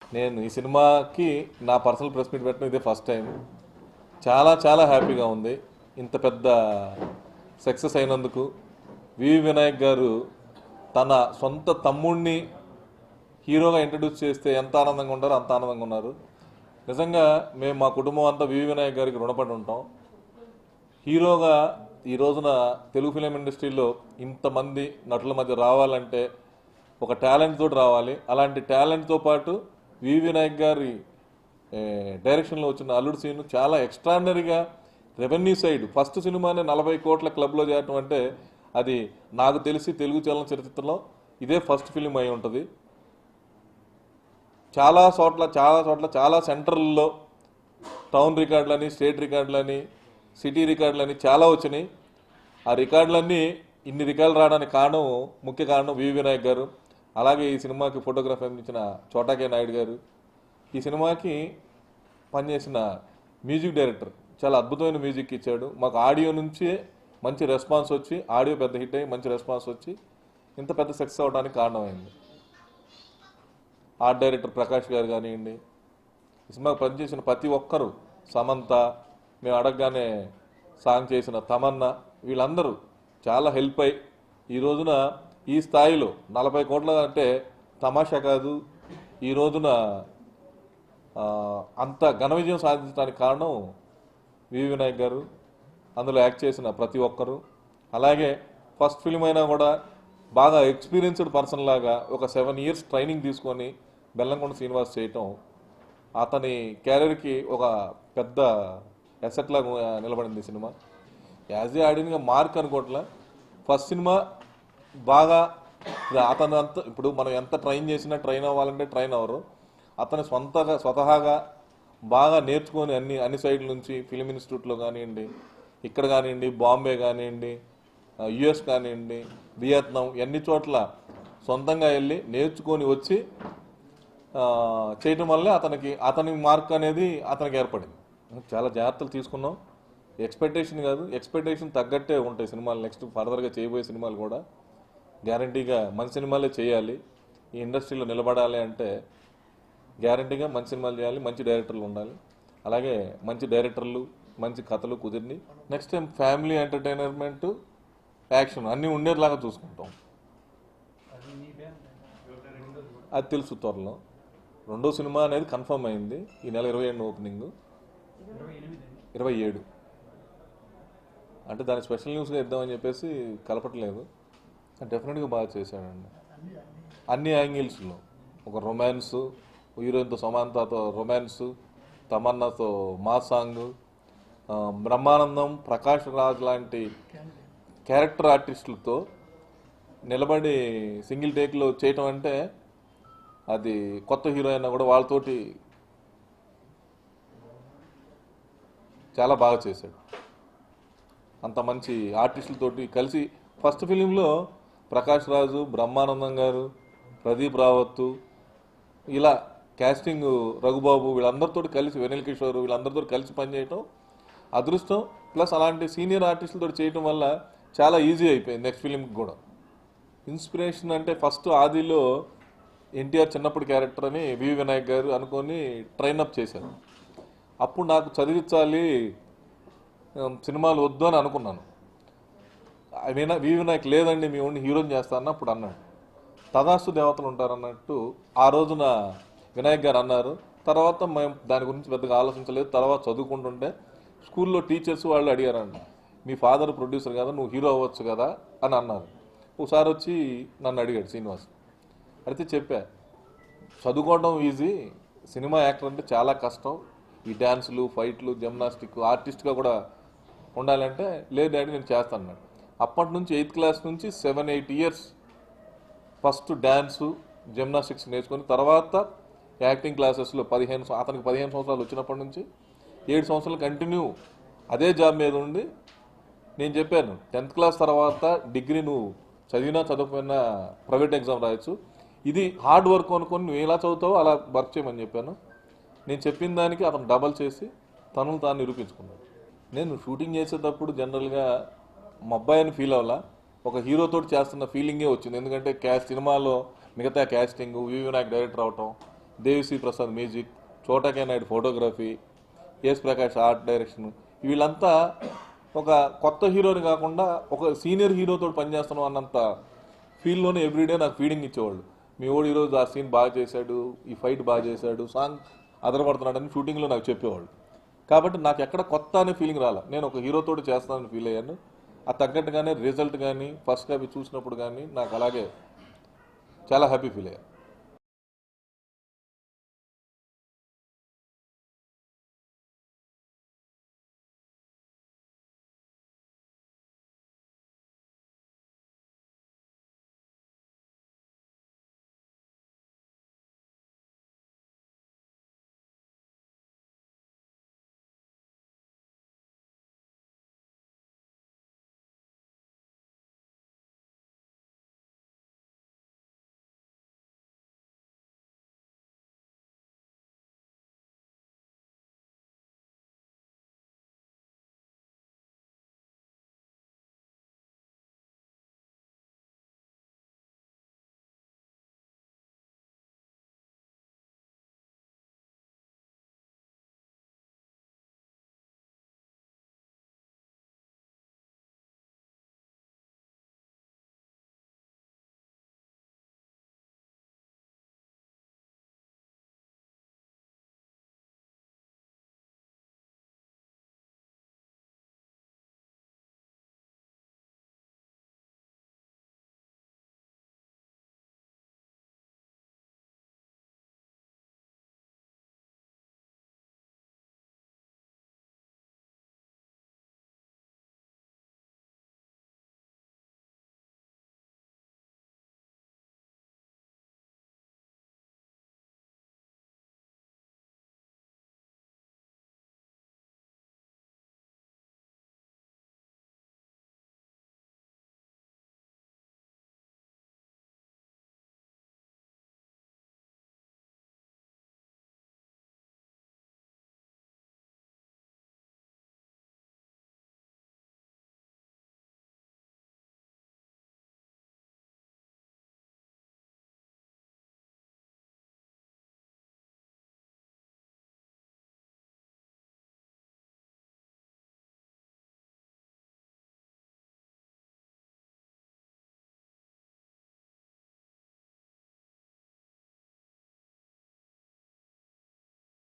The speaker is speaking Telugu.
నేను ఈ సినిమాకి నా పర్సనల్ ప్రెస్ మీట్ పెట్టడం ఇదే ఫస్ట్ టైం. చాలా చాలా హ్యాపీగా ఉంది. ఇంత పెద్ద సక్సెస్ అయినందుకు వివి వినాయక్ గారు తన సొంత తమ్ముడిని హీరోగా ఇంట్రడ్యూస్ చేస్తే ఎంత ఆనందంగా ఉన్నారో అంత ఆనందంగా ఉన్నారు. నిజంగా మేము మా కుటుంబం అంతా వివి వినాయక్ గారికి రుణపడి ఉంటాం. హీరోగా ఈ రోజున తెలుగు ఫిలిం ఇండస్ట్రీలో ఇంతమంది నటుల మధ్య రావాలంటే ఒక టాలెంట్ తోటి రావాలి. అలాంటి టాలెంట్తో పాటు వివి వినాయక్ గారి డైరెక్షన్లో వచ్చిన అల్లుడు సీన్ చాలా ఎక్స్ట్రాడినరీగా రెవెన్యూ సైడ్ ఫస్ట్ సినిమానే 40 కోట్ల క్లబ్లో చేరటం అంటే అది నాకు తెలిసి తెలుగు చలనచిత్రంలో ఇదే ఫస్ట్ ఫిలిం అయి ఉంటుంది. చాలా చోట్ల చాలా సెంటర్లలో టౌన్ రికార్డులని, స్టేట్ రికార్డులని, సిటీ రికార్డులని చాలా వచ్చినాయి. ఆ రికార్డులన్నీ ఇన్ని రికార్డులు రావడానికి ముఖ్య కారణం వివి వినాయక్ గారు. అలాగే ఈ సినిమాకి ఫోటోగ్రఫీ అందించిన చోటాకే నాయుడు గారు, ఈ సినిమాకి పనిచేసిన మ్యూజిక్ డైరెక్టర్ చాలా అద్భుతమైన మ్యూజిక్ ఇచ్చాడు. మాకు ఆడియో నుంచి మంచి రెస్పాన్స్ వచ్చి, ఆడియో పెద్ద హిట్ అయ్యి మంచి రెస్పాన్స్ వచ్చి ఇంత పెద్ద సక్సెస్ అవడానికి కారణమైంది. ఆర్ట్ డైరెక్టర్ ప్రకాష్ గారు కానివ్వండి, ఈ సినిమాకి పనిచేసిన ప్రతి ఒక్కరూ, సమంత, మేము అడగగానే సాంగ్ చేసిన తమన్నా, వీళ్ళందరూ చాలా హెల్ప్ అయ్యి ఈ రోజున ఈ స్థాయిలో 40 కోట్ల అంటే తమాషా కాదు. ఈ రోజున అంత ఘన విజయం సాధించడానికి కారణం వివి వినాయక్ గారు, అందులో యాక్ట్ చేసిన ప్రతి ఒక్కరూ. అలాగే ఫస్ట్ ఫిల్మ్ అయినా కూడా బాగా ఎక్స్పీరియన్స్డ్ పర్సన్ లాగా ఒక 7 ఇయర్స్ ట్రైనింగ్ తీసుకొని బెల్లంకొండ శ్రీనివాస్ చేయటం అతని క్యారియర్కి ఒక పెద్ద ఎసెట్ లాగా నిలబడింది సినిమా. యాజ్ ఏ ఆడియన్గా మార్క్ అనుకోవట్లే. ఫస్ట్ సినిమా బాగా అతను అంత ఇప్పుడు మనం ఎంత ట్రైన్ చేసినా ట్రైన్ అవ్వాలంటే ట్రైన్ అవ్వరు. అతను స్వతహాగా బాగా నేర్చుకొని అన్ని సైడ్ల నుంచి ఫిలిం ఇన్స్టిట్యూట్లో కానివ్వండి, ఇక్కడ కానివ్వండి, బాంబే కానివ్వండి, యుఎస్ కానివ్వండి, వియత్నాం, అన్ని చోట్ల సొంతంగా వెళ్ళి నేర్చుకొని వచ్చి చేయటం వల్లే అతని మార్క్ అనేది అతనికి ఏర్పడింది. చాలా జాగ్రత్తలు తీసుకున్నాం. ఎక్స్పెక్టేషన్ కాదు, ఎక్స్పెక్టేషన్ తగ్గట్టే ఉంటాయి సినిమాలు. నెక్స్ట్ ఫర్దర్గా చేయబోయే సినిమాలు కూడా గ్యారంటీగా మంచి సినిమాలే చేయాలి. ఈ ఇండస్ట్రీలో నిలబడాలి అంటే గ్యారంటీగా మంచి సినిమాలు చేయాలి, మంచి డైరెక్టర్లు ఉండాలి. అలాగే మంచి డైరెక్టర్లు, మంచి కథలు కుదిరిని next time family entertainment, action అన్నీ ఉండేలాగా చూసుకుంటాం. అది తెలుసు త్వరలో. రెండో సినిమా అనేది కన్ఫర్మ్ అయింది. ఈ నెల 27 ఓపెనింగ్, 27 అంటే దాని స్పెషల్ న్యూస్గా ఇద్దామని చెప్పేసి కలపట్లేదు. డెఫినెట్గా బాగా చేశాడండి. అన్ని యాంగిల్స్లో ఒక రొమాన్స్, హీరోయిన్తో సమాంతతో రొమాన్స్, తమన్నాతో మా సాంగ్, బ్రహ్మానందం, ప్రకాష్ రాజ్ లాంటి క్యారెక్టర్ ఆర్టిస్టులతో నిలబడి సింగిల్ టేక్లో చేయటం అంటే అది కొత్త హీరో అయినా కూడా వాళ్ళతోటి చాలా బాగా చేశాడు. అంత మంచి ఆర్టిస్టులతోటి కలిసి ఫస్ట్ ఫిలింలో ప్రకాష్ రాజు, బ్రహ్మానందం గారు, ప్రదీప్ రావత్తు, ఇలా క్యాస్టింగ్ రఘుబాబు, వీళ్ళందరితో కలిసి వెనిల్ కిషోర్, వీళ్ళందరితో కలిసి పనిచేయటం అదృష్టం. ప్లస్ అలాంటి సీనియర్ ఆర్టిస్టులతో చేయటం వల్ల చాలా ఈజీ అయిపోయింది నెక్స్ట్ ఫిలింకి కూడా. ఇన్స్పిరేషన్ అంటే ఫస్ట్ ఆదిలో ఎన్టీఆర్ చిన్నప్పుడు క్యారెక్టర్ అని వివి వినాయక్ గారు అనుకొని ట్రైనప్ చేశారు. అప్పుడు నాకు చదివించాలి, సినిమాలు వద్దు అని అనుకున్నాను. వివి వినాయక్ లేదండి మీ ఉండి హీరోని చేస్తాను అప్పుడు అన్నాడు. తదాస్తు దేవతలు ఉంటారన్నట్టు ఆ రోజున వినాయక్ గారు అన్నారు. తర్వాత మేము దాని గురించి పెద్దగా ఆలోచించలేదు. తర్వాత చదువుకుంటుంటే స్కూల్లో టీచర్స్ వాళ్ళు అడిగారండి, మీ ఫాదర్ ప్రొడ్యూసర్ కదా, నువ్వు హీరో అవ్వచ్చు కదా అని అన్నారు. ఒకసారి వచ్చి నన్ను అడిగాడు శ్రీనివాస్. అయితే చెప్పా, చదువుకోవడం ఈజీ, సినిమా యాక్టర్ అంటే చాలా కష్టం. ఈ డ్యాన్సులు, ఫైట్లు, జిమ్నాస్టిక్, ఆర్టిస్ట్గా కూడా ఉండాలంటే లేదు డాడీ నేను చేస్తాను అన్నాడు. అప్పటి నుంచి 8th క్లాస్ నుంచి 7-8 ఇయర్స్ ఫస్ట్ డ్యాన్సు, జిమ్నాస్టిక్స్ నేర్చుకొని తర్వాత యాక్టింగ్ క్లాసెస్లో అతనికి 15 సంవత్సరాలు వచ్చినప్పటి నుంచి 7 సంవత్సరాలు కంటిన్యూ అదే జాబ్ మీద ఉండి నేను చెప్పాను 10th క్లాస్ తర్వాత డిగ్రీ నువ్వు చదివినా చదవకపోయినా ప్రైవేట్ ఎగ్జామ్ రాయొచ్చు, ఇది హార్డ్ వర్క్ అనుకొని నువ్వు ఎలా చదువుతావో అలా వర్క్ చేయమని చెప్పాను. నేను చెప్పిన దానికి అతను డబల్ చేసి తనను తాను నిరూపించుకున్నాడు. నేను షూటింగ్ చేసేటప్పుడు జనరల్గా మా అబ్బాయిని ఫీల్ అవ్వాలా, ఒక హీరోతో చేస్తున్న ఫీలింగే వచ్చింది. ఎందుకంటే సినిమాలో మిగతా క్యాస్టింగ్, వివి వినాయక్ డైరెక్టర్ అవటం, Devi Sri Prasad music, Chota K Naidu photography, S Prakash art direction, వీళ్ళంతా ఒక కొత్త హీరోని కాకుండా ఒక సీనియర్ హీరోతో పనిచేస్తున్నాం అన్నంత ఫీల్డ్లోనే ఎవ్రీడే నాకు ఫీడింగ్ ఇచ్చేవాళ్ళు. మీ ఓడి ఈరోజు ఆ సీన్ బాగా చేశాడు, ఈ ఫైట్ బాగా చేశాడు, సాంగ్ అదరపడుతున్నాడని షూటింగ్లో నాకు చెప్పేవాళ్ళు. కాబట్టి నాకు ఎక్కడ కొత్త అనే ఫీలింగ్ రాలే. నేను ఒక హీరోతో చేస్తానని ఫీల్ అయ్యాను. ఆ తగ్గట్టుగానే రిజల్ట్ కానీ ఫస్ట్ కాపీ చూసినప్పుడు కానీ నాకు అలాగే చాలా హ్యాపీ ఫీల్ అయ్యాను.